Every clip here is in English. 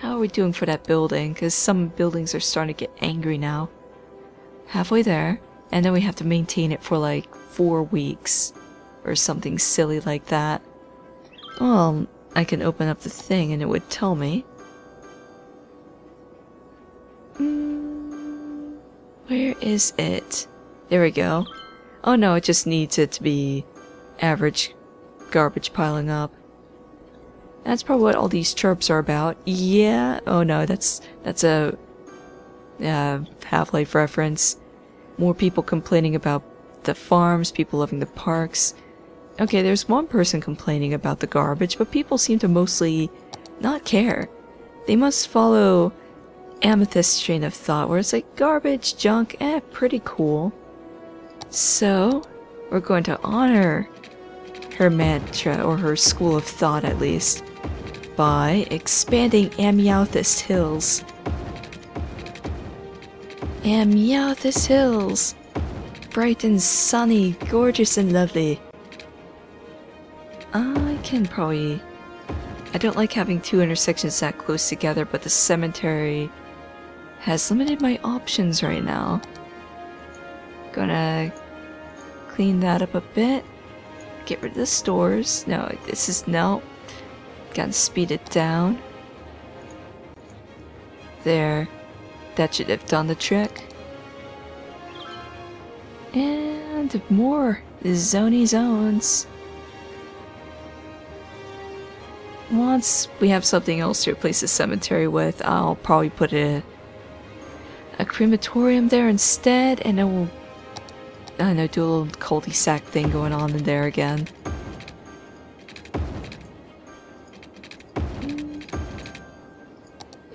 How are we doing for that building? Because some buildings are starting to get angry now. Halfway there, and then we have to maintain it for like 4 weeks. Or something silly like that. Well, I can open up the thing and it would tell me. Where is it? There we go. Oh no, it just needs it to be average garbage piling up. That's probably what all these chirps are about. Yeah. Oh no, that's a Half-Life reference. More people complaining about the farms, people loving the parks. Okay, there's one person complaining about the garbage, but people seem to mostly not care. They must follow Amethyst's train of thought, where it's like garbage, junk, pretty cool. So, we're going to honor her mantra, or her school of thought at least, by expanding Amethyst's Hills. Amethyst's Hills! Bright and sunny, gorgeous and lovely. I can probably... I don't like having two intersections that close together, but the cemetery has limited my options right now. Gonna clean that up a bit. Get rid of the stores. No, this is... no. Gotta speed it down. There. That should have done the trick. And more zony zones. Once we have something else to replace the cemetery with, I'll probably put a crematorium there instead, and it will, I don't know, do a little cul-de-sac thing going on in there again.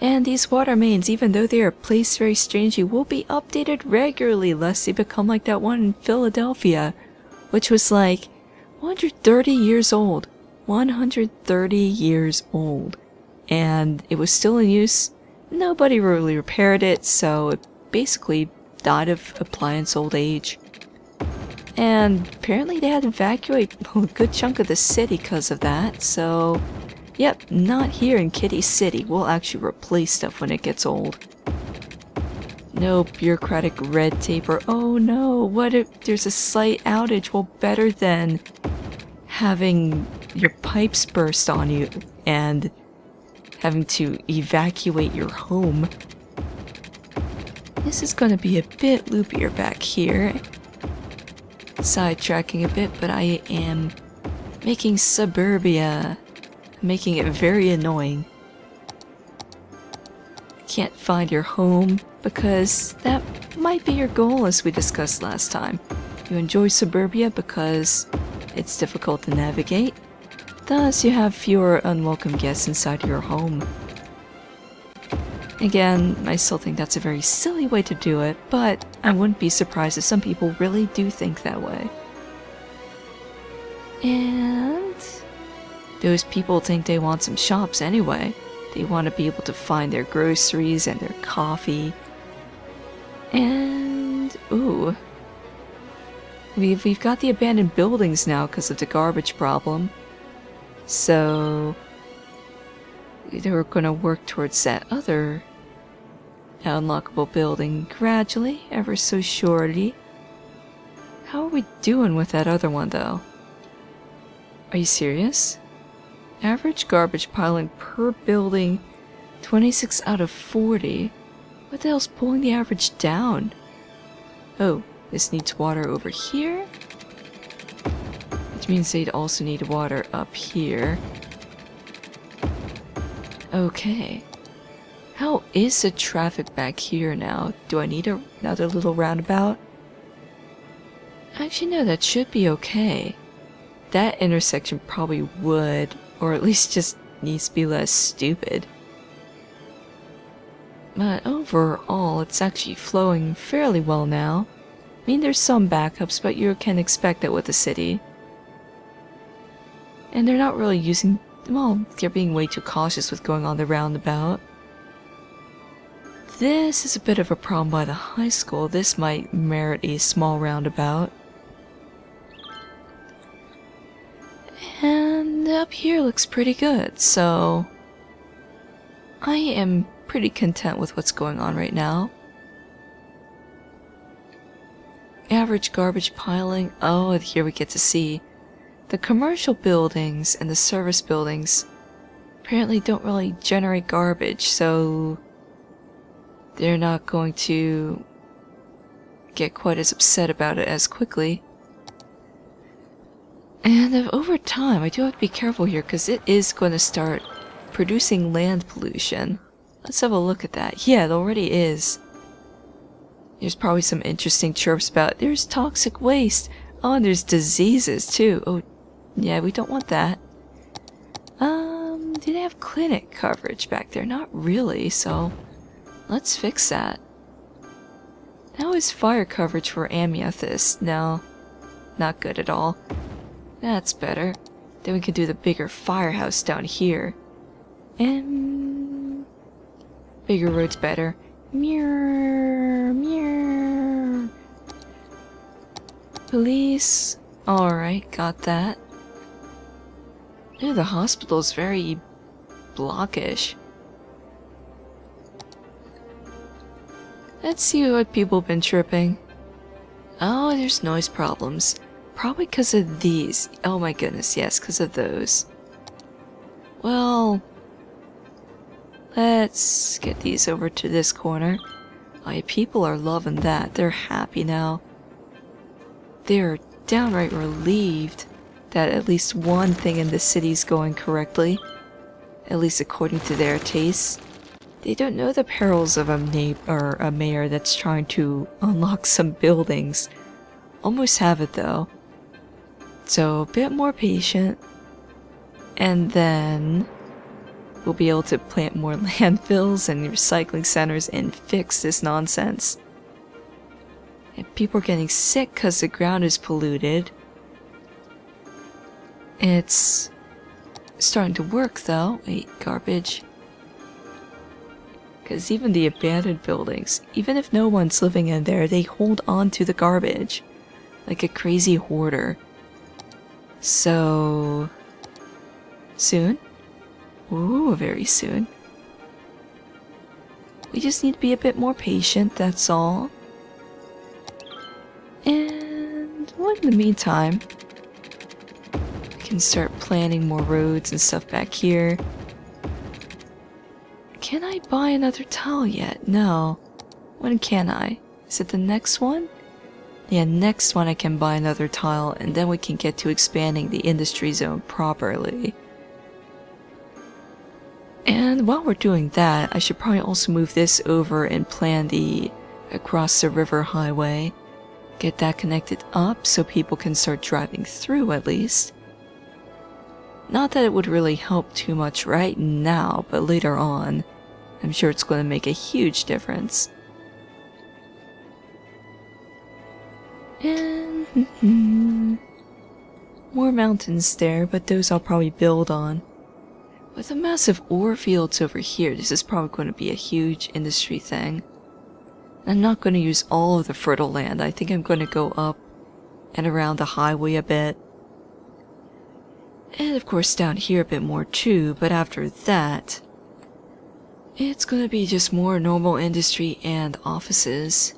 And these water mains, even though they are placed very strangely, will be updated regularly lest they become like that one in Philadelphia, which was like 130 years old. 130 years old. And it was still in use. Nobody really repaired it, so it basically died of appliance old age. And apparently they had to evacuate a good chunk of the city because of that, so... Yep, not here in Kitty City. We'll actually replace stuff when it gets old. No bureaucratic red tape or, oh no, what if there's a slight outage? Well, better than having your pipes burst on you and having to evacuate your home. This is gonna be a bit loopier back here. Sidetracking a bit, but I am making suburbia. Making it very annoying. Can't find your home because that might be your goal, as we discussed last time. You enjoy suburbia because it's difficult to navigate. Thus, you have fewer unwelcome guests inside your home. Again, I still think that's a very silly way to do it, but I wouldn't be surprised if some people really do think that way. And... those people think they want some shops anyway. They want to be able to find their groceries and their coffee. And... ooh. We've got the abandoned buildings now because of the garbage problem. So... we're gonna work towards that other unlockable building gradually, ever so surely. How are we doing with that other one though? Are you serious? Average garbage piling per building, 26 out of 40. What the hell's pulling the average down? Oh, this needs water over here. Which means they'd also need water up here. Okay. How is the traffic back here now? Do I need another little roundabout? Actually, no, that should be okay. That intersection probably would, or at least just needs to be less stupid. But overall, it's actually flowing fairly well now. I mean, there's some backups, but you can expect that with the city. And they're not really using... well, they're being way too cautious with going on the roundabout. This is a bit of a problem by the high school. This might merit a small roundabout. And up here looks pretty good, so... I am pretty content with what's going on right now. Average garbage piling. Oh, here we get to see the commercial buildings and the service buildings apparently don't really generate garbage, so they're not going to get quite as upset about it as quickly. And over time, I do have to be careful here because it is going to start producing land pollution. Let's have a look at that. Yeah, it already is. There's probably some interesting chirps about there's toxic waste. Oh, and there's diseases too. Oh, yeah, we don't want that. Do they have clinic coverage back there? Not really, so let's fix that. How is fire coverage for amethyst? No, not good at all. That's better. Then we can do the bigger firehouse down here. And bigger road's better. Mirror, mirror. Police. Alright, got that. Ooh, the hospital's very blockish. Let's see what people have been tripping. Oh, there's noise problems. Probably because of these. Oh my goodness, yes, because of those. Well, let's get these over to this corner. Oh, yeah, people are loving that. They're happy now. They're downright relieved that at least one thing in the city's going correctly. At least according to their tastes. They don't know the perils of a mayor that's trying to unlock some buildings. Almost have it though. So a bit more patient. And then we'll be able to plant more landfills and recycling centers and fix this nonsense. And people are getting sick because the ground is polluted. It's starting to work though. Wait, garbage. Because even the abandoned buildings, even if no one's living in there, they hold on to the garbage. Like a crazy hoarder. So soon? Ooh, very soon. We just need to be a bit more patient, that's all. And well, in the meantime, we can start planning more roads and stuff back here. Can I buy another tile yet? No. When can I? Is it the next one? Yeah, next one I can buy another tile, and then we can get to expanding the industry zone properly. And while we're doing that, I should probably also move this over and plan the across the river highway. Get that connected up so people can start driving through at least. Not that it would really help too much right now, but later on, I'm sure it's going to make a huge difference. And more mountains there, but those I'll probably build on. With the massive ore fields over here, this is probably going to be a huge industry thing. I'm not going to use all of the fertile land. I think I'm going to go up and around the highway a bit. And of course down here a bit more too, but after that, it's going to be just more normal industry and offices.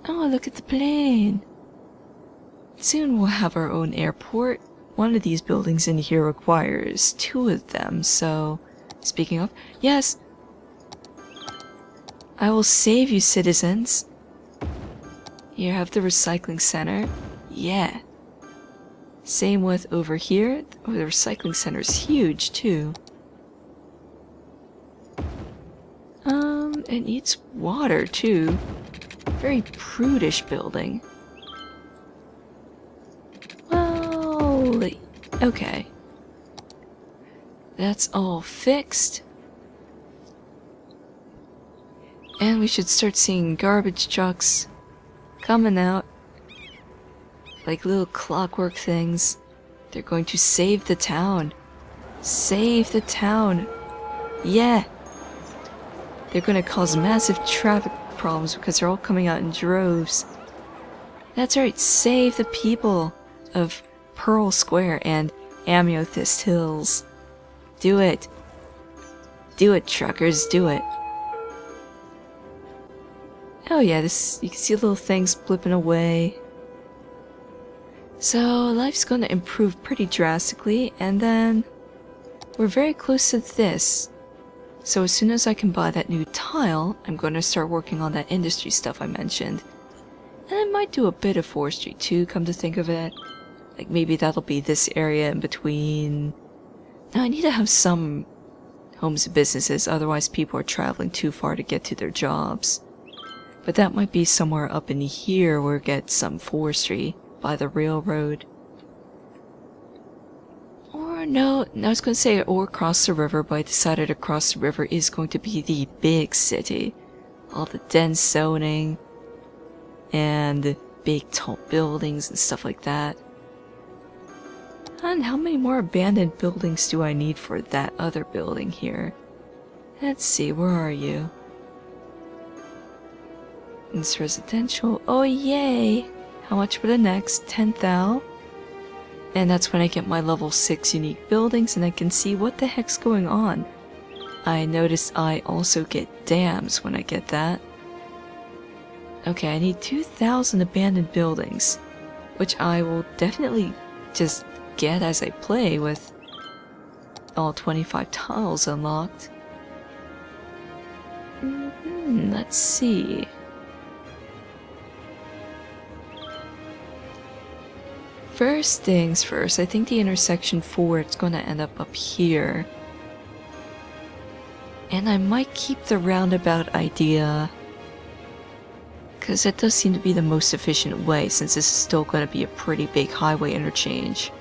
Oh, look at the plane. Soon we'll have our own airport. One of these buildings in here requires 2 of them, so speaking of, yes, I will save you, citizens. Here, have the recycling center. Yeah. Same with over here. Oh, the recycling center is huge too. It needs water too. Very prudish building. Well, okay. That's all fixed. And we should start seeing garbage trucks coming out. Like little clockwork things. They're going to save the town. Save the town. Yeah. They're going to cause massive traffic problems because they're all coming out in droves. That's right, save the people of Pearl Square and Amethyst Hills. Do it. Do it, truckers, do it. Oh yeah, this, you can see little things blipping away. So life's gonna improve pretty drastically, and then we're very close to this. So as soon as I can buy that new tile, I'm gonna start working on that industry stuff I mentioned. And I might do a bit of forestry too, come to think of it. Like maybe that'll be this area in between. Now I need to have some homes and businesses, otherwise people are traveling too far to get to their jobs. But that might be somewhere up in here where we get some forestry by the railroad. Or no, I was going to say or cross the river, but I decided across the river is going to be the big city. All the dense zoning and big tall buildings and stuff like that. And how many more abandoned buildings do I need for that other building here? Let's see, where are you? It's residential. Oh yay! How much for the next? 10,000? And that's when I get my level 6 unique buildings and I can see what the heck's going on. I notice I also get dams when I get that. Okay, I need 2,000 abandoned buildings, which I will definitely just get as I play with all 25 tiles unlocked. Let's see. First things first, I think the intersection for it's going to end up here. And I might keep the roundabout idea, because it does seem to be the most efficient way since this is still going to be a pretty big highway interchange.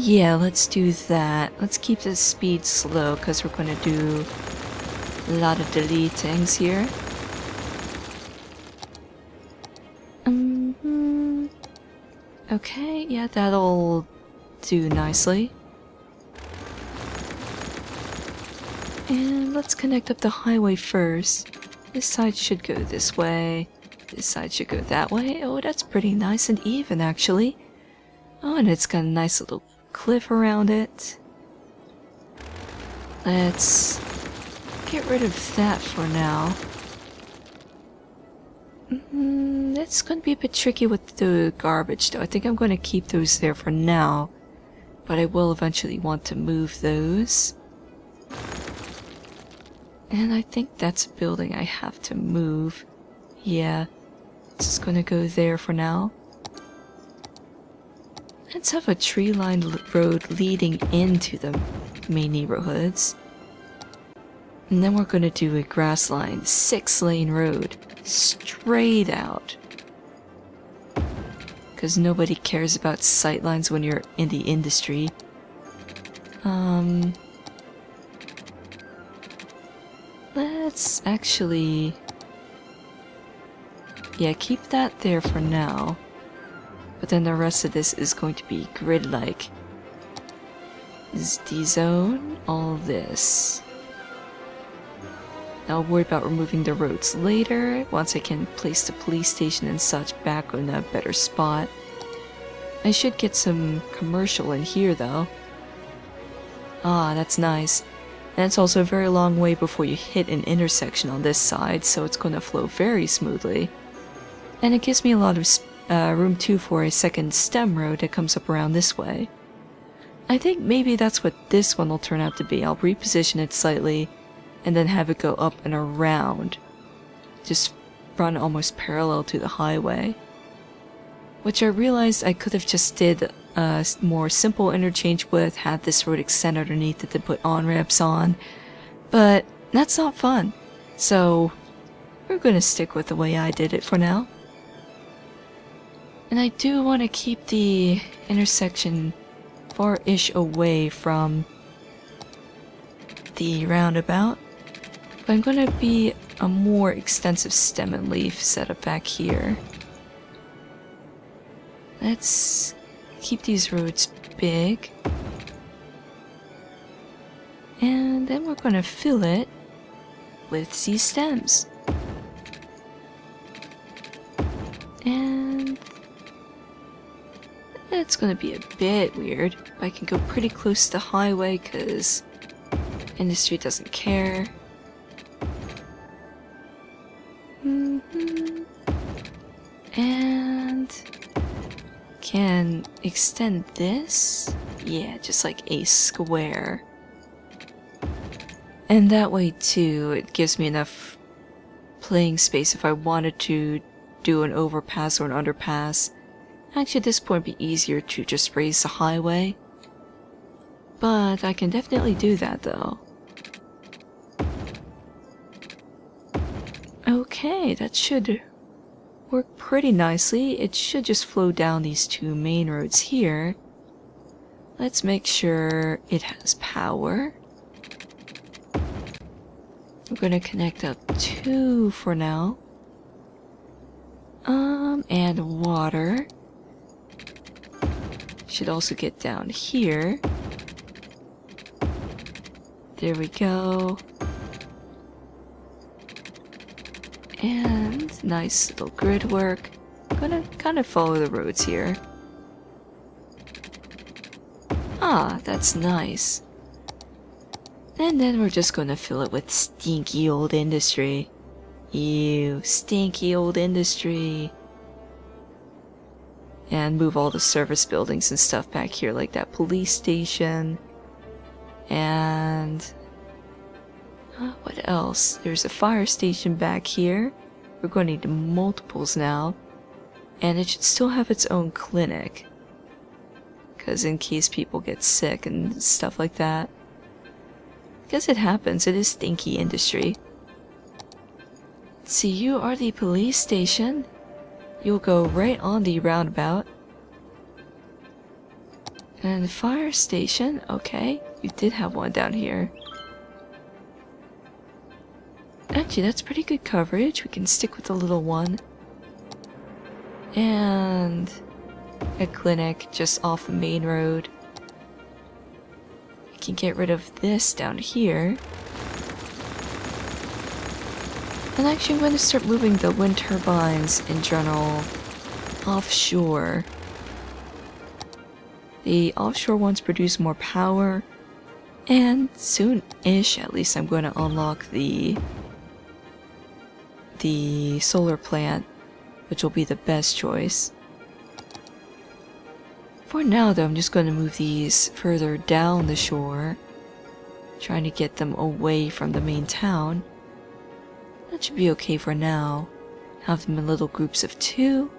Yeah, let's do that. Let's keep the speed slow because we're going to do a lot of deletings here. Okay, yeah, that'll do nicely. And let's connect up the highway first. This side should go this way. This side should go that way. Oh, that's pretty nice and even, actually. Oh, and it's got a nice little cliff around it. Let's get rid of that for now. It's going to be a bit tricky with the garbage, though. I think I'm going to keep those there for now. But I will eventually want to move those. And I think that's a building I have to move. Yeah, it's just going to go there for now. Let's have a tree-lined road leading into the main neighborhoods. And then we're going to do a grass-lined 6-lane road straight out. Because nobody cares about sightlines when you're in the industry. Let's actually... yeah, keep that there for now. But then the rest of this is going to be grid-like. This is D-zone, all this. I'll worry about removing the roads later, once I can place the police station and such back in a better spot. I should get some commercial in here though. Ah, that's nice. And it's also a very long way before you hit an intersection on this side, so it's going to flow very smoothly. And it gives me a lot of room too for a second stem road that comes up around this way. I think maybe that's what this one will turn out to be. I'll reposition it slightly and then have it go up and around. Just run almost parallel to the highway. Which I realized I could have just did a more simple interchange with, had this road extend underneath it to put on-ramps on. But that's not fun. So we're going to stick with the way I did it for now. And I do want to keep the intersection far-ish away from the roundabout. But I'm going to be a more extensive stem and leaf setup back here. Let's keep these roads big. And then we're going to fill it with these stems. And It's gonna be a bit weird, but I can go pretty close to the highway because industry doesn't care. And can extend this? Yeah, just like a square. And that way too, it gives me enough playing space if I wanted to do an overpass or an underpass. Actually, at this point it'd be easier to just raise the highway. But I can definitely do that though. Okay, that should work pretty nicely. It should just flow down these two main roads here. Let's make sure it has power. We're gonna connect up 2 for now. And water. Should also get down here. There we go. And nice little grid work. Gonna kind of follow the roads here. Ah, that's nice. And then we're just gonna fill it with stinky old industry. Ew, stinky old industry. And move all the service buildings and stuff back here, like that police station. And what else? There's a fire station back here. We're going to need multiples now. And it should still have its own clinic. Because in case people get sick and stuff like that. Because it happens, it is stinky industry. See, you are the police station. You'll go right on the roundabout. And the fire station, okay. You did have one down here. Actually, that's pretty good coverage. We can stick with the little one. And a clinic just off the main road. We can get rid of this down here. And actually, I'm going to start moving the wind turbines in general offshore. The offshore ones produce more power. And soon-ish, at least, I'm going to unlock the solar plant, which will be the best choice. For now though, I'm just going to move these further down the shore, trying to get them away from the main town. That should be okay for now. Have them in little groups of 2.